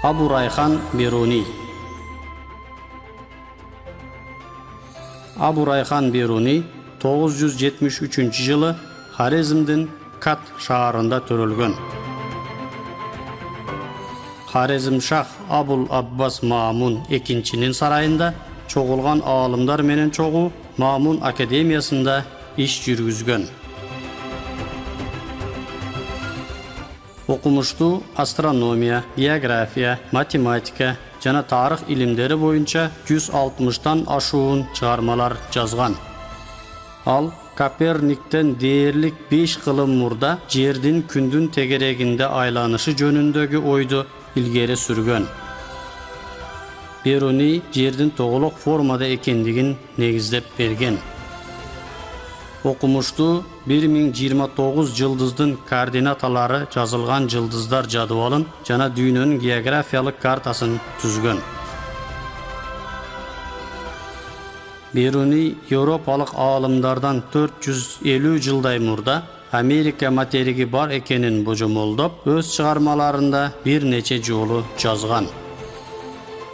Abu Rayhan Biruni. Abu Rayhan Biruni 973-жылы Хорезмдин Кат шаарында төрөлгөн. Хорезмшах Абул Аббас Маамун экинчинин сарайында чогулган аалымдар менен чогуу Маамун академиясында иш жүргүзгөн. Окумуштуу астрономия, география, математика жана тарых илимдери боюнча 160тан ашуун чыгармалар жазган. Ал Коперниктен дээрлик 5 кылым мурда жердин күндүн тегерегинде айланышы жөнүндөгү ойду илгери сүргөн. Бируни жердин тоголок формада экендигин негиздеп берген. Окумуштуу 1029 жылдыздын координаталары жазылган жылдыздар жадыбалын жана дүйнөнүн географиялык картасын түзгөн. Бируни Европалык аалымдардан 450 жылдай мурда Америка материги бар экенин божомолдоп, өз чыгармаларында бир нече жолу жазган.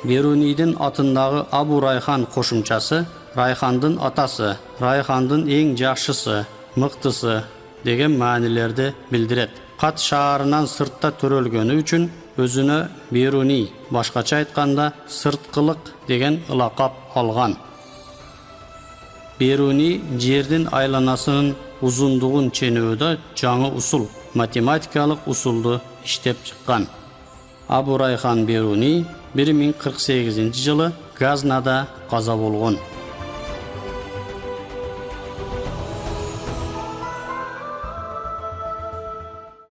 Бирунидин атындагы Абу Райхан кошумчасы Райхандын атасы, Райхандын эң жакшысы, мыктысы деген маанилерди билдирет. Кат шаарынан сыртта төрөлгөнү үчүн өзүнө Бируни, башкача айтканда сырткылык деген ылакап алган. Бируни жердин айланасынын узундугун ченөөдө жаңы усул, математикалык усулду иштеп чыккан. Абу Райхан Бируни 1048-жылы Газнада каза болгон.